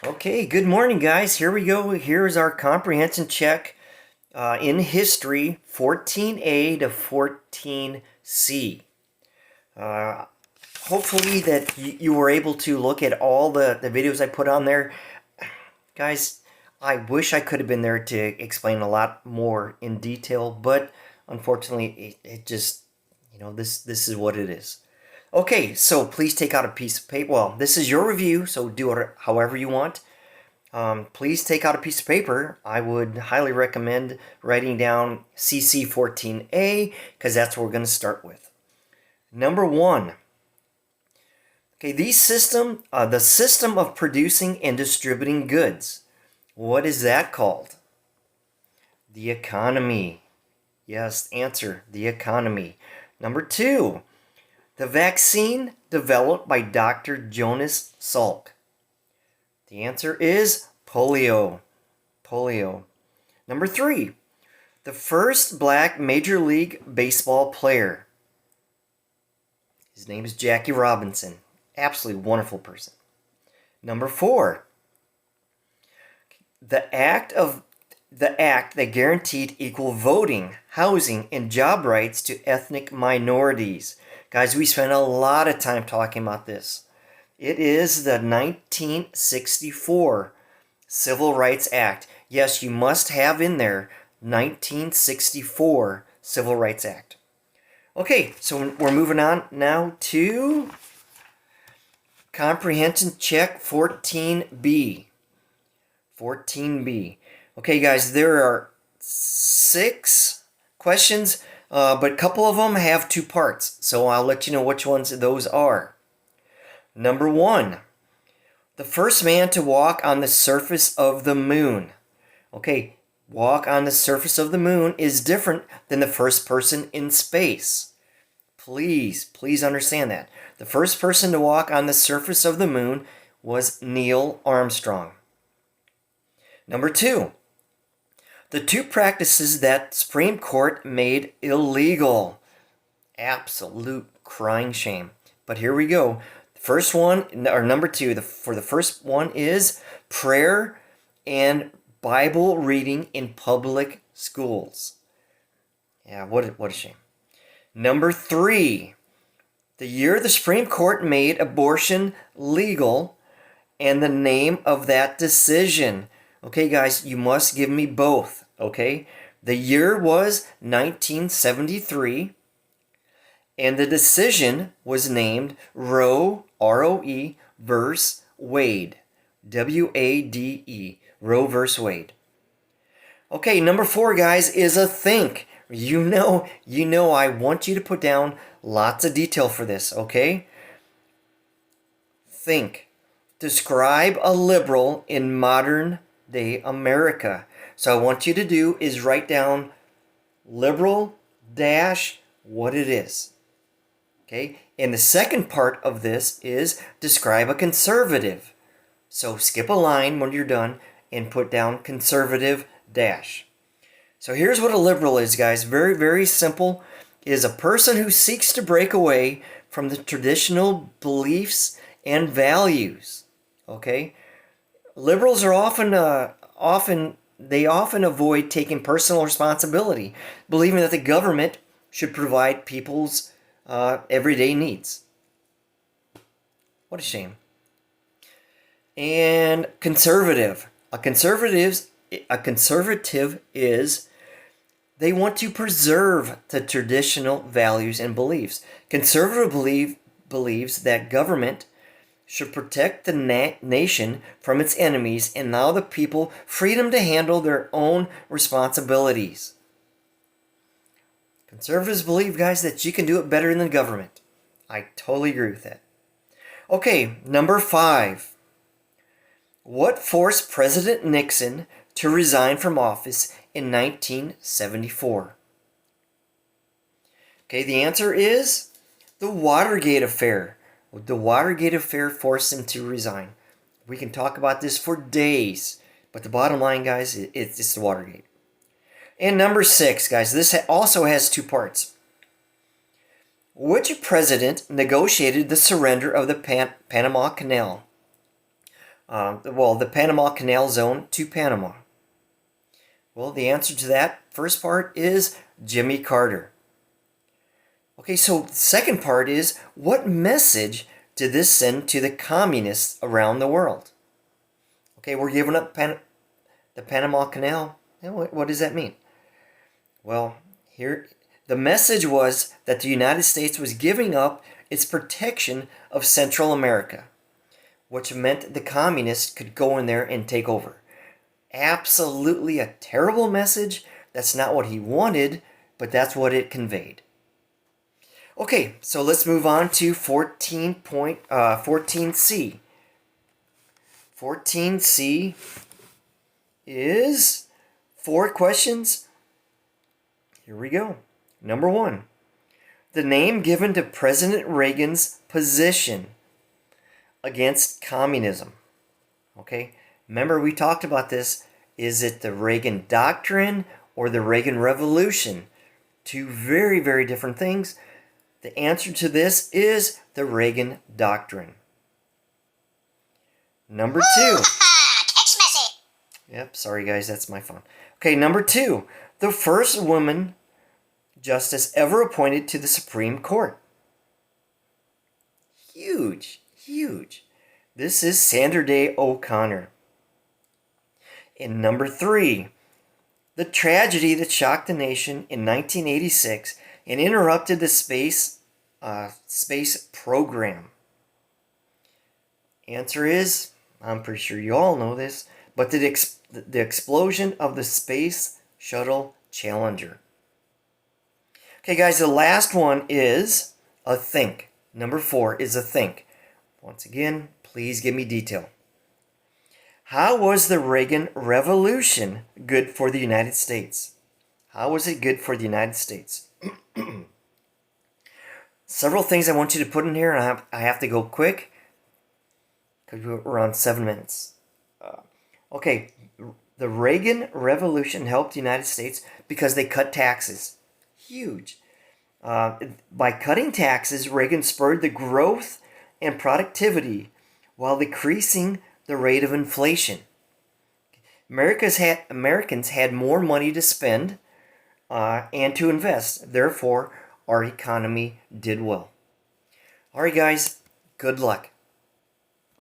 Okay, good morning, guys. Here we go. Here's our comprehension check in history 14A to 14C. Uh, Hopefully that you were able to look at all the videos I put on there. Guys, I wish I could have been there to explain a lot more in detail, but unfortunately it just, this is what it is. Okay, so please take out a piece of paper. Well, this is your review, so do it however you want. Please take out a piece of paper. I would highly recommend writing down CC14A because that's what we're going to start with. Number one. Okay, the system of producing and distributing goods. What is that called? The economy. Yes, answer, the economy. Number two. The vaccine developed by Dr. Jonas Salk. The answer is polio. Polio. Number three, the first black Major League Baseball player. His name is Jackie Robinson. Absolutely wonderful person. Number four, the act that guaranteed equal voting, housing, and job rights to ethnic minorities. Guys, we spent a lot of time talking about this. It is the 1964 Civil Rights Act. Yes, you must have in there 1964 Civil Rights Act. Okay, so we're moving on now to comprehension check 14B. 14B. Okay, guys, there are 6 questions, but a couple of them have 2 parts, so I'll let you know which ones those are. Number 1, the first man to walk on the surface of the moon. Okay, walk on the surface of the moon is different than the first person in space. Please understand that. The first person to walk on the surface of the moon was Neil Armstrong. Number 2, the 2 practices that Supreme Court made illegal. Absolute crying shame. But here we go. First one, or number 2, for the first one is prayer and Bible reading in public schools. Yeah, what a shame. Number 3, the year the Supreme Court made abortion legal and the name of that decision. Okay, guys, you must give me both, okay? The year was 1973, and the decision was named Roe, R-O-E, versus Wade, W-A-D-E, Roe versus Wade. Okay, number 4, guys, is a think. You know, I want you to put down lots of detail for this, okay? Think. Describe a liberal in modern day America. So I want you to do is write down liberal dash what it is. Okay? And the second part of this is describe a conservative. So skip a line when you're done and put down conservative dash. So here's what a liberal is, guys. Very, very simple. It is a person who seeks to break away from the traditional beliefs and values. Okay? Liberals are often avoid taking personal responsibility, believing that the government should provide people's everyday needs. What a shame. And conservative. A conservative is they want to preserve the traditional values and beliefs. Conservative believes that government should protect the nation from its enemies and allow the people freedom to handle their own responsibilities. Conservatives believe, guys, that you can do it better than the government. I totally agree with that. Okay, number 5. What forced President Nixon to resign from office in 1974? Okay, the answer is the Watergate affair. The Watergate affair forced him to resign. We can talk about this for days, but the bottom line, guys, it's the Watergate. And number 6, guys, this also has 2 parts. Which president negotiated the surrender of the Panama Canal? the Panama Canal Zone to Panama? Well, the answer to that first part is Jimmy Carter. Okay, so the second part is, what message did this send to the communists around the world? Okay, we're giving up the Panama Canal. What does that mean? Well, here the message was that the United States was giving up its protection of Central America, which meant the communists could go in there and take over. Absolutely a terrible message. That's not what he wanted, but that's what it conveyed. Okay, so let's move on to 14C. 14C is 4 questions. Here we go. Number 1. The name given to President Reagan's position against communism. Okay, remember we talked about this. Is it the Reagan Doctrine or the Reagan Revolution? Two very, very different things. The answer to this is the Reagan Doctrine. Number 2. Text message. Yep, sorry guys, that's my phone. Okay, number 2. The first woman justice ever appointed to the Supreme Court. Huge, huge. This is Sandra Day O'Connor. And number 3. The tragedy that shocked the nation in 1986 and interrupted the space program. Answer is, I'm pretty sure you all know this, but the explosion of the Space Shuttle Challenger. Okay, guys, the last one is a think. Number 4 is a think. Once again, please give me detail. How was the Reagan Revolution good for the United States? How was it good for the United States? Several things I want you to put in here, and I have to go quick because we're on 7 minutes. Okay, the Reagan Revolution helped the United States because they cut taxes. Huge. By cutting taxes, Reagan spurred the growth and productivity while decreasing the rate of inflation. Americans had more money to spend and to invest. Therefore, our economy did well. All right, guys, good luck.